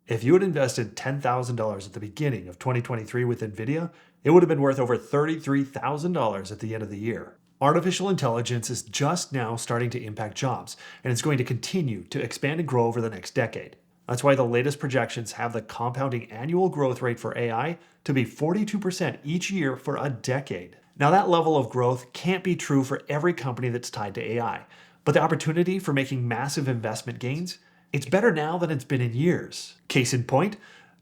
If you had invested $10,000 at the beginning of 2023 with NVIDIA, it would have been worth over $33,000 at the end of the year. Artificial intelligence is just now starting to impact jobs, and it's going to continue to expand and grow over the next decade. That's why the latest projections have the compounding annual growth rate for AI to be 42% each year for a decade. Now, that level of growth can't be true for every company that's tied to AI, but the opportunity for making massive investment gains, it's better now than it's been in years. Case in point,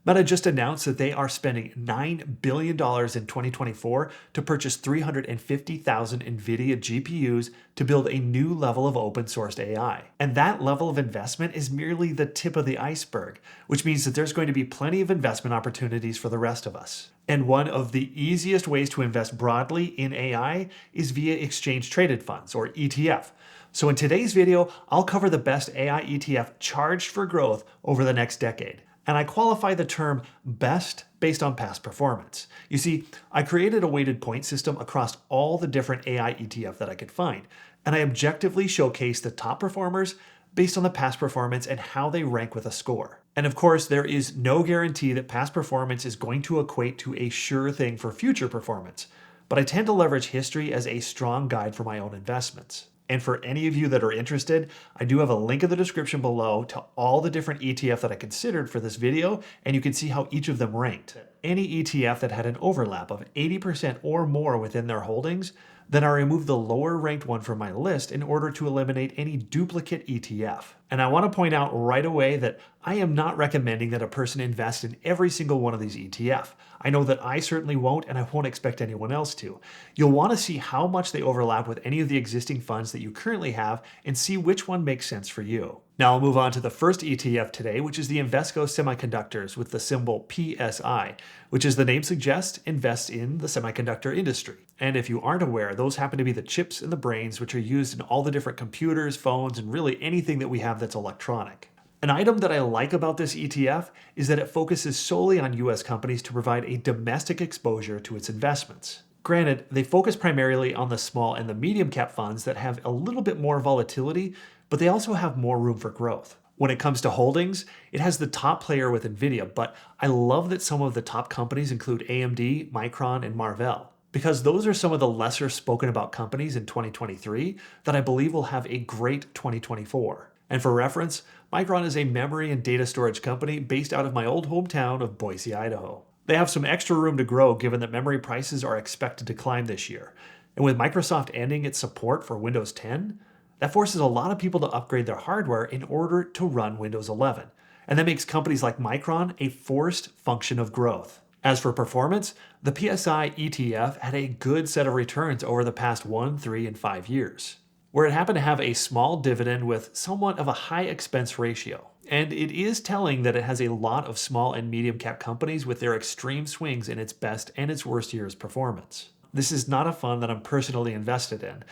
Meta just announced that they are spending $9 billion in 2024 to purchase 350,000 NVIDIA GPUs to build a new level of open sourced AI. And that level of investment is merely the tip of the iceberg, which means that there's going to be plenty of investment opportunities for the rest of us. And one of the easiest ways to invest broadly in AI is via exchange traded funds, or ETF. So in today's video, I'll cover the best AI ETF charged for growth over the next decade. And I qualify the term best based on past performance. You see, I created a weighted point system across all the different AI ETF that I could find, and I objectively showcase the top performers based on the past performance and how they rank with a score. And of course, there is no guarantee that past performance is going to equate to a sure thing for future performance, but I tend to leverage history as a strong guide for my own investments. And for any of you that are interested, I do have a link in the description below to all the different ETF that I considered for this video, and you can see how each of them ranked. Any ETF that had an overlap of 80% or more within their holdings, then I removed the lower ranked one from my list in order to eliminate any duplicate ETF. And I want to point out right away that I am not recommending that a person invest in every single one of these ETF. I know that I certainly won't, and I won't expect anyone else to. You'll want to see how much they overlap with any of the existing funds that you currently have and see which one makes sense for you. Now I'll move on to the first ETF today, which is the Invesco Semiconductors with the symbol PSI, which, as the name suggests, invests in the semiconductor industry. And if you aren't aware, those happen to be the chips and the brains which are used in all the different computers, phones, and really anything that we have that's electronic. An item that I like about this ETF is that it focuses solely on US companies to provide a domestic exposure to its investments. Granted, they focus primarily on the small and the medium cap funds that have a little bit more volatility, but they also have more room for growth. When it comes to holdings, it has the top player with NVIDIA, but I love that some of the top companies include AMD, Micron, and Marvell, because those are some of the lesser spoken about companies in 2023 that I believe will have a great 2024. And for reference, Micron is a memory and data storage company based out of my old hometown of Boise, Idaho. They have some extra room to grow given that memory prices are expected to climb this year. And with Microsoft ending its support for Windows 10, that forces a lot of people to upgrade their hardware in order to run Windows 11. And that makes companies like Micron a forced function of growth. As for performance, the PSI ETF had a good set of returns over the past 1, 3, and 5 years, where it happened to have a small dividend with somewhat of a high expense ratio. And it is telling that it has a lot of small and medium cap companies with their extreme swings in its best and its worst year's performance. This is not a fund that I'm personally invested in,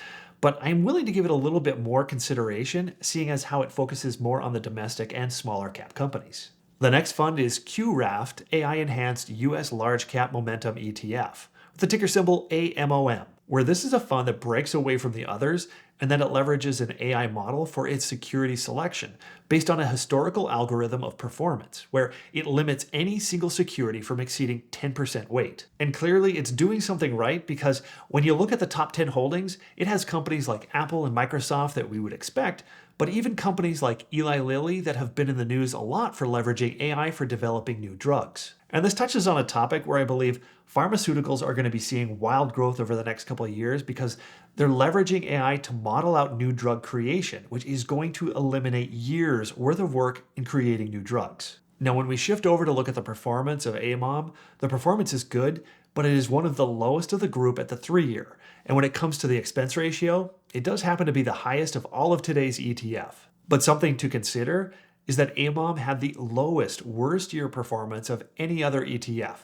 but I'm willing to give it a little bit more consideration, seeing as how it focuses more on the domestic and smaller cap companies. The next fund is QRAFT AI Enhanced US Large Cap Momentum ETF, with the ticker symbol AMOM, where this is a fund that breaks away from the others and then it leverages an AI model for its security selection based on a historical algorithm of performance, where it limits any single security from exceeding 10% weight. And clearly it's doing something right, because when you look at the top 10 holdings, it has companies like Apple and Microsoft that we would expect, but even companies like Eli Lilly that have been in the news a lot for leveraging AI for developing new drugs. And this touches on a topic where I believe pharmaceuticals are going to be seeing wild growth over the next couple of years, because they're leveraging AI to model out new drug creation, which is going to eliminate years worth of work in creating new drugs. Now, when we shift over to look at the performance of AMOM, the performance is good, but it is one of the lowest of the group at the 3-year. And when it comes to the expense ratio, it does happen to be the highest of all of today's ETF. But something to consider is that AMOM had the lowest worst year performance of any other ETF,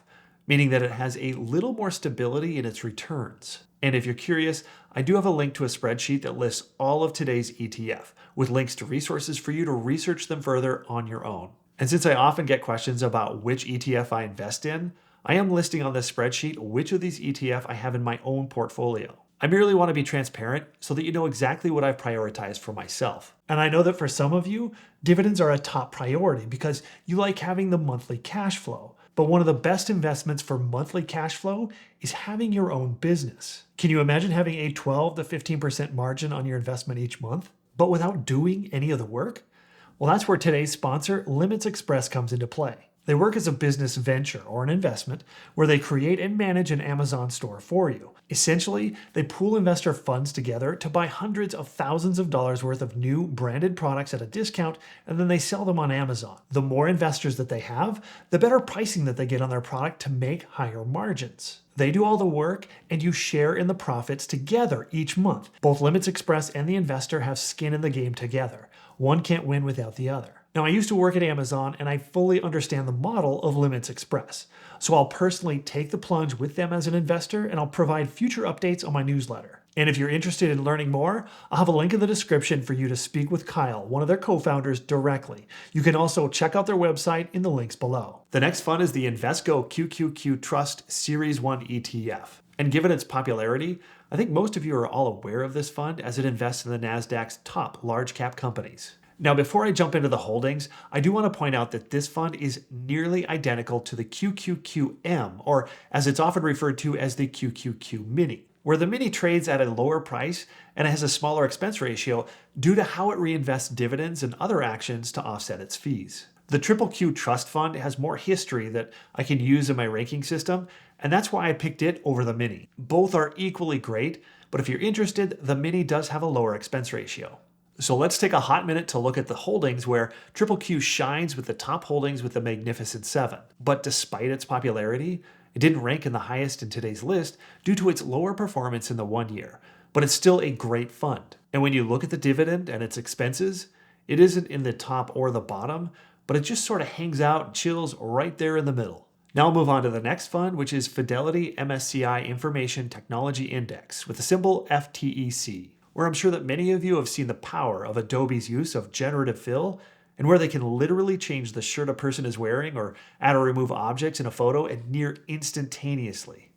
meaning that it has a little more stability in its returns. And if you're curious, I do have a link to a spreadsheet that lists all of today's ETF, with links to resources for you to research them further on your own. And since I often get questions about which ETF I invest in, I am listing on this spreadsheet which of these ETF I have in my own portfolio. I merely want to be transparent so that you know exactly what I've prioritized for myself. And I know that for some of you, dividends are a top priority because you like having the monthly cash flow. But one of the best investments for monthly cash flow is having your own business. Can you imagine having a 12 to 15% margin on your investment each month, but without doing any of the work? Well, that's where today's sponsor, Limits Express, comes into play. They work as a business venture or an investment where they create and manage an Amazon store for you. Essentially, they pool investor funds together to buy hundreds of thousands of dollars worth of new branded products at a discount, and then they sell them on Amazon. The more investors that they have, the better pricing that they get on their product to make higher margins. They do all the work, and you share in the profits together each month. Both Limits Express and the investor have skin in the game together. One can't win without the other. Now, I used to work at Amazon, and I fully understand the model of Limits Express. So I'll personally take the plunge with them as an investor, and I'll provide future updates on my newsletter. And if you're interested in learning more, I'll have a link in the description for you to speak with Kyle, one of their co-founders, directly. You can also check out their website in the links below. The next fund is the 𝐓𝐨𝐩 𝐞𝐬𝐞 Trust Series 1 ETF. And given its popularity, I think most of you are all aware of this fund as it invests in the Nasdaq's top large cap companies. Now, before I jump into the holdings, I do want to point out that this fund is nearly identical to the 𝐞𝐞𝐬𝐿, or as it's often referred to as the 𝐞𝐞𝐞 Mini, where the Mini trades at a lower price and it has a smaller expense ratio due to how it reinvests dividends and other actions to offset its fees. The �QQQ Trust Fund has more history that I can use in my ranking system, and that's why I picked it over the Mini. Both are equally great, but if you're interested, the Mini does have a lower expense ratio. So let's take a hot minute to look at the holdings where �QQQ shines with the top holdings with the Magnificent Seven. But despite its popularity, it didn't rank in the highest in today's list due to its lower performance in the 1 year. But it's still a great fund. And when you look at the dividend and its expenses, it isn't in the top or the bottom, but it just sort of hangs out and chills right there in the middle. Now I'll move on to the next fund, which is Fidelity MSCI Information Technology Index with the symbol FTEC, where I'm sure that many of you have seen the power of Adobe's use of generative fill, and where they can literally change the shirt a person is wearing or add or remove objects in a photo and near instantaneously.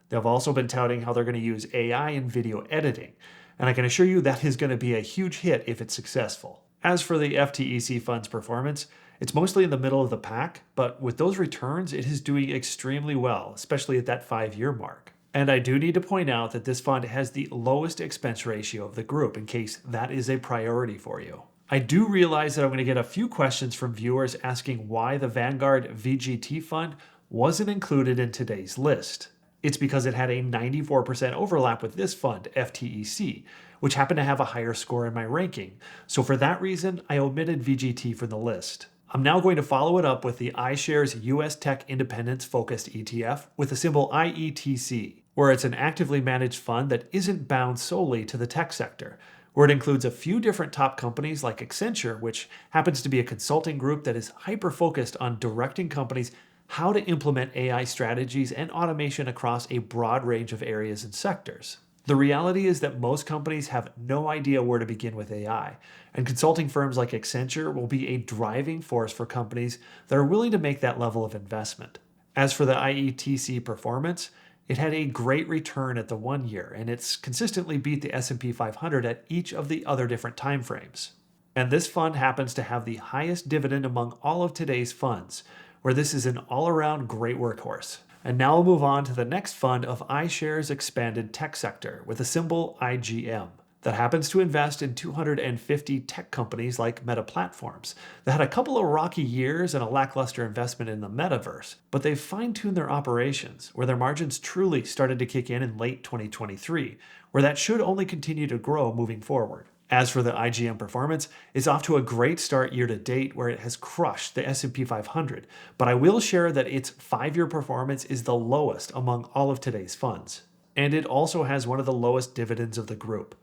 They've also been touting how they're going to use AI in video editing, and I can assure you that is going to be a huge hit if it's successful. As for the FTEC fund's performance, it's mostly in the middle of the pack, but with those returns, it is doing extremely well, especially at that 5-year mark. And I do need to point out that this fund has the lowest expense ratio of the group, in case that is a priority for you. I do realize that I'm going to get a few questions from viewers asking why the Vanguard VGT fund wasn't included in today's list. It's because it had a 94% overlap with this fund, FTEC, which happened to have a higher score in my ranking. So for that reason, I omitted VGT from the list. I'm now going to follow it up with the iShares US Tech Independence Focused ETF with the symbol IETC, where it's an actively managed fund that isn't bound solely to the tech sector, where it includes a few different top companies like 𝐓𝐨𝐻, which happens to be a consulting group that is hyper-focused on directing companies how to implement AI strategies and automation across a broad range of areas and sectors. The reality is that most companies have no idea where to begin with AI, and consulting firms like 𝐓𝐶enture will be a driving force for companies that are willing to make that level of investment. As for the IETC performance, it had a great return at the 1 year, and it's consistently beat the S&P 500 at each of the other different timeframes. And this fund happens to have the highest dividend among all of today's funds, where this is an all-around great workhorse. And now we'll move on to the next fund of iShares Expanded Tech Sector with the symbol IGM that happens to invest in 250 tech companies like Meta Platforms that had a couple of rocky years and a lackluster investment in the metaverse, but they've fine-tuned their operations where their margins truly started to kick in late 2023, where that should only continue to grow moving forward. As for the IGM performance, it's off to a great start year to date where it has crushed the S&P 500, but I will share that its 5-year performance is the lowest among all of today's funds. And it also has one of the lowest dividends of the group.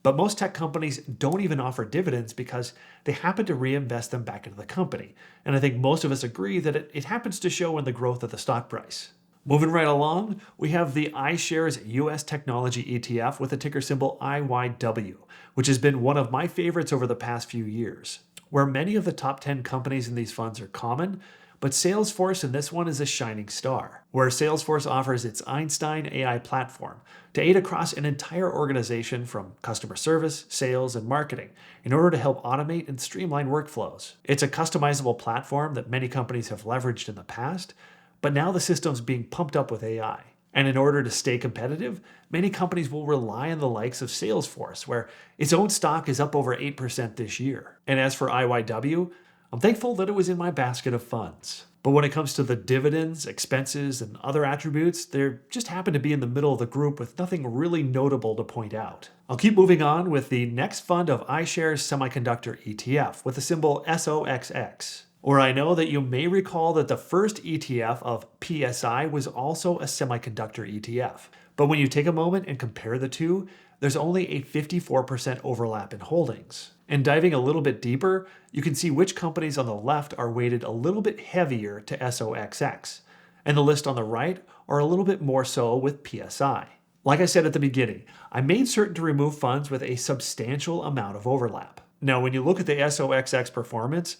But most tech companies don't even offer dividends because they happen to reinvest them back into the company. And I think most of us agree that it happens to show in the growth of the stock price. Moving right along, we have the iShares US Technology ETF with the ticker symbol IYW, which has been one of my favorites over the past few years. Where many of the top 10 companies in these funds are common, but Salesforce in this one is a shining star, where Salesforce offers its Einstein AI platform to aid across an entire organization from customer service, sales, and marketing in order to help automate and streamline workflows. It's a customizable platform that many companies have leveraged in the past, but now the system's being pumped up with AI. And in order to stay competitive, many companies will rely on the likes of Salesforce, where its own stock is up over 8% this year. And as for IYW, I'm thankful that it was in my basket of funds. But when it comes to the dividends, expenses, and other attributes, they just happen to be in the middle of the group with nothing really notable to point out. I'll keep moving on with the next fund of iShares Semiconductor ETF with the symbol SOXX. Or I know that you may recall that the first ETF of PSI was also a semiconductor ETF. But when you take a moment and compare the two, there's only a 54% overlap in holdings. And diving a little bit deeper, you can see which companies on the left are weighted a little bit heavier to SOXX, and the list on the right are a little bit more so with PSI. Like I said at the beginning, I made certain to remove funds with a substantial amount of overlap. Now, when you look at the SOXX performance,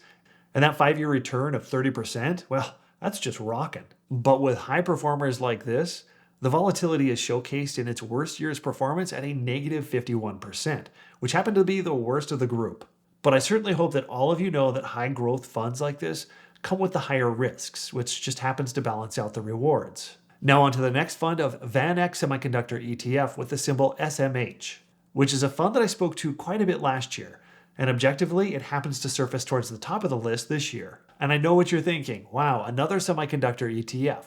and that 5-year return of 30%, well, that's just rocking. But with high performers like this, the volatility is showcased in its worst year's performance at a negative 51%, which happened to be the worst of the group. But I certainly hope that all of you know that high growth funds like this come with the higher risks, which just happens to balance out the rewards. Now on to the next fund of VanEck Semiconductor ETF with the symbol SMH, which is a fund that I spoke to quite a bit last year. And objectively, it happens to surface towards the top of the list this year. And I know what you're thinking, wow, another semiconductor ETF.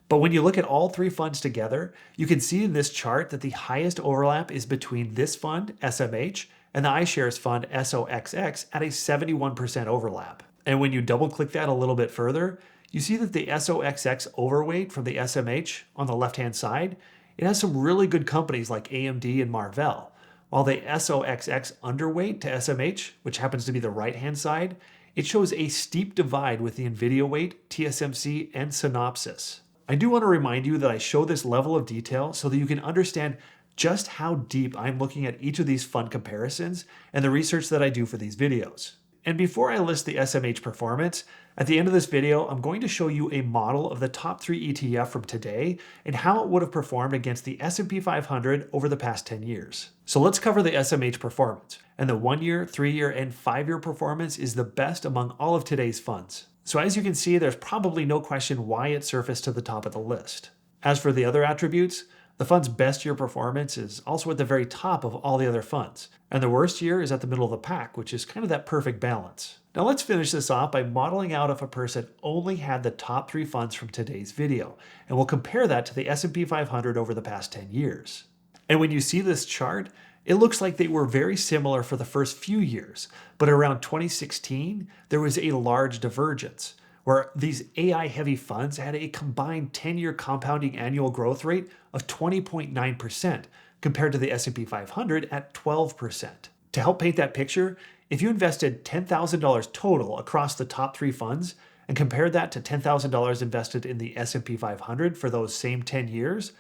But when you look at all three funds together, you can see in this chart that the highest overlap is between this fund, SMH, and the iShares fund, SOXX, at a 71% overlap. And when you double click that a little bit further, you see that the SOXX overweight from the SMH on the left-hand side, it has some really good companies like AMD and Marvell. While the SOXX underweight to SMH, which happens to be the right-hand side, it shows a steep divide with the NVIDIA weight, TSMC, and Synopsys. I do want to remind you that I show this level of detail so that you can understand just how deep I'm looking at each of these fund comparisons and the research that I do for these videos. And before I list the SMH performance, at the end of this video, I'm going to show you a model of the top 3 ETF from today and how it would have performed against the S&P 500 over the past 10 years. So let's cover the SMH performance. And the 1-year, 3-year, and 5-year performance is the best among all of today's funds. So as you can see, there's probably no question why it surfaced to the top of the list. As for the other attributes, the fund's best year performance is also at the very top of all the other funds, and the worst year is at the middle of the pack, which is kind of that perfect balance. Now let's finish this off by modeling out if a person only had the top 3 funds from today's video, and we'll compare that to the S&P 500 over the past 10 years. And when you see this chart, it looks like they were very similar for the first few years, but around 2016, there was a large divergence, where these AI-heavy funds had a combined 10-year compounding annual growth rate of 20.9% compared to the S&P 500 at 12%. To help paint that picture, if you invested $10,000 total across the top 3 funds and compared that to $10,000 invested in the S&P 500 for those same 10 years,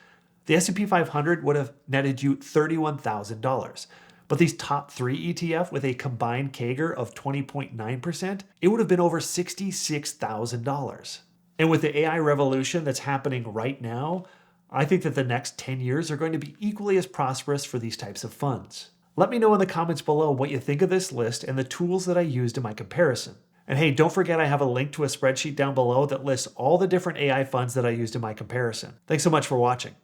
the S&P 500 would have netted you $31,000. But these top 3 ETF with a combined CAGR of 20.9%, it would have been over $66,000. And with the AI revolution that's happening right now, I think that the next 10 years are going to be equally as prosperous for these types of funds. Let me know in the comments below what you think of this list and the tools that I used in my comparison. And hey, don't forget I have a link to a spreadsheet down below that lists all the different AI funds that I used in my comparison. Thanks so much for watching.